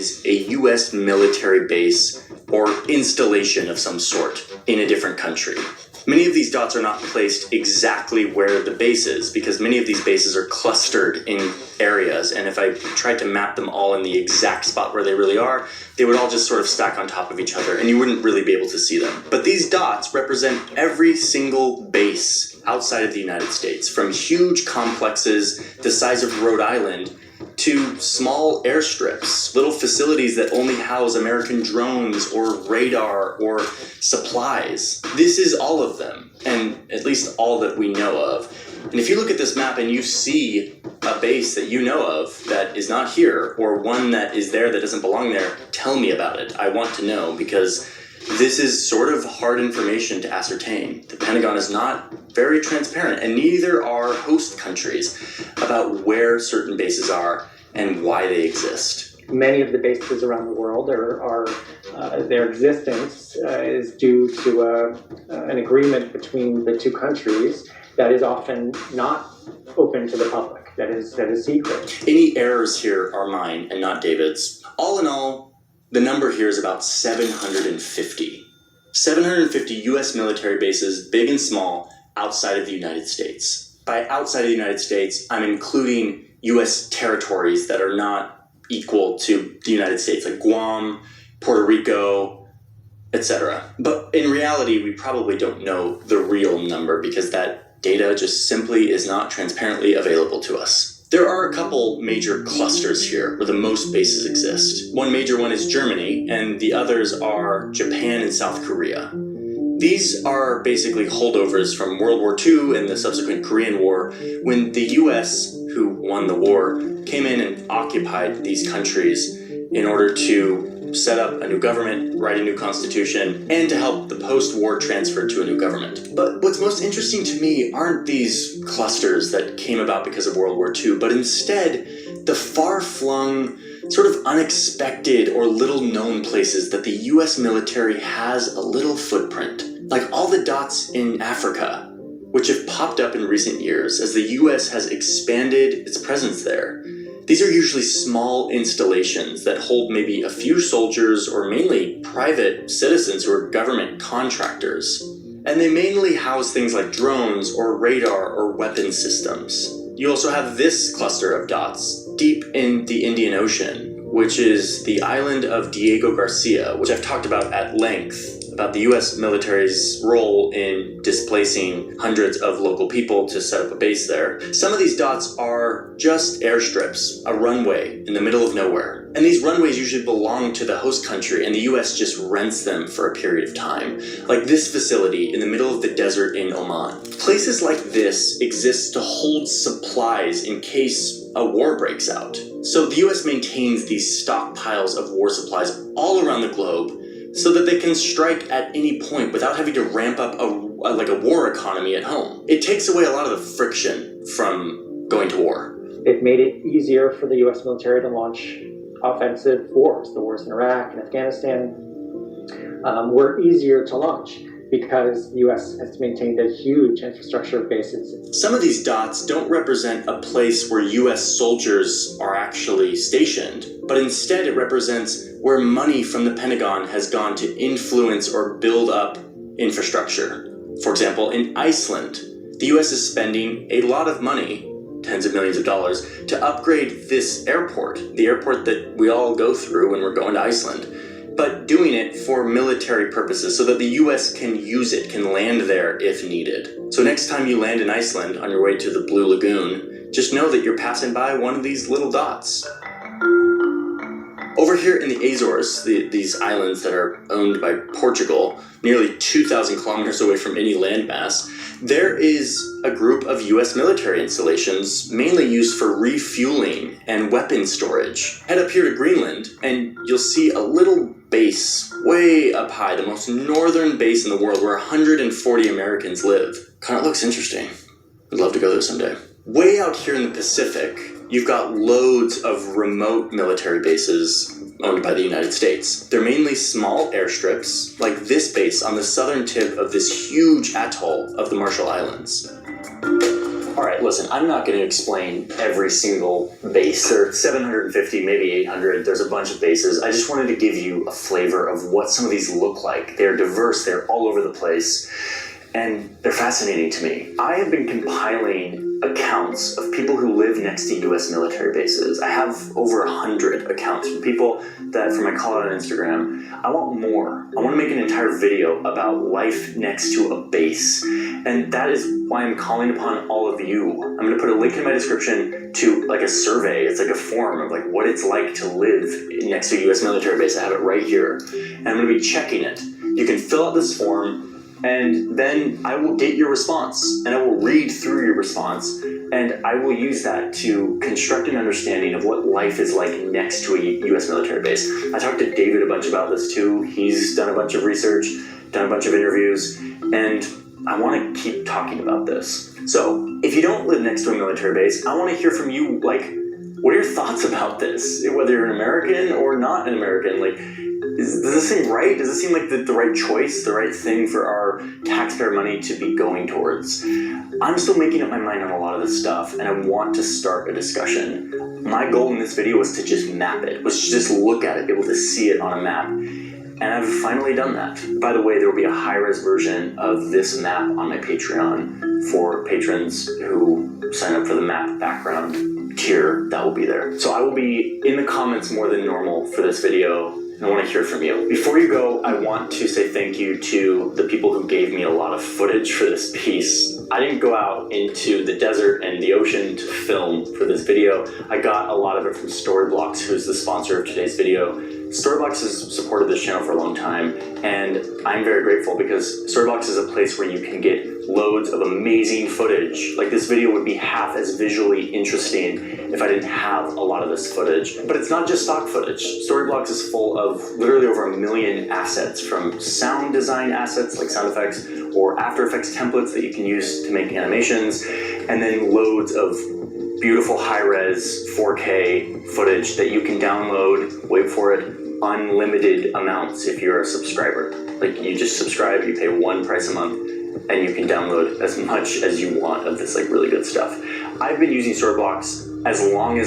is a U.S. military base or installation of some sort in a different country. Many of these dots are not placed exactly where the base is, because many of these bases are clustered in areas, and if I tried to map them all in the exact spot where they really are, they would all just sort of stack on top of each other, and you wouldn't really be able to see them. But these dots represent every single base outside of the United States, from huge complexes the size of Rhode Island to small airstrips, little facilities that only house American drones or radar or supplies. This is all of them, and at least all that we know of. And if you look at this map and you see a base that you know of that is not here, or one that is there that doesn't belong there, tell me about it. I want to know, because this is sort of hard information to ascertain. The Pentagon is not very transparent, and neither are host countries about where certain bases are and why they exist. Many of the bases around the world their existence is due to an agreement between the two countries that is often not open to the public, that is secret. Any errors here are mine and not David's. All in all, the number here is about 750. 750 U.S. military bases, big and small, outside of the United States. By outside of the United States, I'm including U.S. territories that are not equal to the United States, like Guam, Puerto Rico, etc. But in reality, we probably don't know the real number, because that data just simply is not transparently available to us. There are a couple major clusters here where the most bases exist. One major one is Germany, and the others are Japan and South Korea. These are basically holdovers from World War II and the subsequent Korean War, when the US, who won the war, came in and occupied these countries in order to set up a new government, write a new constitution, and to help the post-war transfer to a new government. But what's most interesting to me aren't these clusters that came about because of World War II, but instead the far-flung, sort of unexpected or little-known places that the US military has a little footprint. Like all the dots in Africa, which have popped up in recent years as the US has expanded its presence there. These are usually small installations that hold maybe a few soldiers or mainly private citizens who are government contractors. And they mainly house things like drones or radar or weapon systems. You also have this cluster of dots deep in the Indian Ocean, which is the island of Diego Garcia, which I've talked about at length, about the US military's role in displacing hundreds of local people to set up a base there. Some of these dots are just airstrips, a runway in the middle of nowhere. And these runways usually belong to the host country, and the US just rents them for a period of time. Like this facility in the middle of the desert in Oman. Places like this exist to hold supplies in case a war breaks out. So the US maintains these stockpiles of war supplies all around the globe, so that they can strike at any point without having to ramp up a war economy at home. It takes away a lot of the friction from going to war. It made it easier for the US military to launch offensive wars. The wars in Iraq and Afghanistan were easier to launch because the US has maintained a huge infrastructure of bases. Some of these dots don't represent a place where US soldiers are actually stationed, but instead it represents where money from the Pentagon has gone to influence or build up infrastructure. For example, in Iceland, the US is spending a lot of money, tens of millions of dollars, to upgrade this airport, the airport that we all go through when we're going to Iceland, but doing it for military purposes so that the US can use it, can land there if needed. So next time you land in Iceland on your way to the Blue Lagoon, just know that you're passing by one of these little dots. Over here in the Azores, these islands that are owned by Portugal, nearly 2,000 kilometers away from any landmass, there is a group of US military installations mainly used for refueling and weapon storage. Head up here to Greenland and you'll see a little base way up high, the most northern base in the world where 140 Americans live. Kind of looks interesting. I'd love to go there someday. Way out here in the Pacific, you've got loads of remote military bases owned by the United States. They're mainly small airstrips, like this base on the southern tip of this huge atoll of the Marshall Islands. All right, listen, I'm not going to explain every single base. There are 750, maybe 800. There's a bunch of bases. I just wanted to give you a flavor of what some of these look like. They're diverse. They're all over the place. And they're fascinating to me. I have been compiling accounts of people who live next to U.S. military bases. I have over 100 accounts from people that, from my call out on Instagram, I want more. I want to make an entire video about life next to a base. And that is why I'm calling upon all of you. I'm going to put a link in my description to like a survey. It's like a form of like what it's like to live next to a U.S. military base. I have it right here. And I'm going to be checking it. You can fill out this form, and then I will get your response, and I will read through your response, and I will use that to construct an understanding of what life is like next to a U.S. military base. I talked to David a bunch about this too. He's done a bunch of research, done a bunch of interviews, and I want to keep talking about this. So if you don't live next to a military base, I want to hear from you, like, what are your thoughts about this? Whether you're an American or not an American, like, does this seem right? Does this seem like the right choice, the right thing for our taxpayer money to be going towards? I'm still making up my mind on a lot of this stuff, and I want to start a discussion. My goal in this video was to just map it, was to just look at it, be able to see it on a map. And I've finally done that. By the way, there will be a high-res version of this map on my Patreon for patrons who sign up for the map background tier. That will be there. So I will be in the comments more than normal for this video. I want to hear from you. Before you go, I want to say thank you to the people who gave me a lot of footage for this piece. I didn't go out into the desert and the ocean to film for this video. I got a lot of it from Storyblocks, who's the sponsor of today's video. Storyblocks has supported this channel for a long time, and I'm very grateful because Storyblocks is a place where you can get loads of amazing footage. Like, this video would be half as visually interesting if I didn't have a lot of this footage. But it's not just stock footage. Storyblocks is full of literally over 1 million assets, from sound design assets like sound effects or After Effects templates that you can use to make animations, and then loads of beautiful high-res 4K footage that you can download, wait for it, unlimited amounts if you're a subscriber. Like, you just subscribe, you pay one price a month, and you can download as much as you want of this like really good stuff. I've been using Storyblocks as long as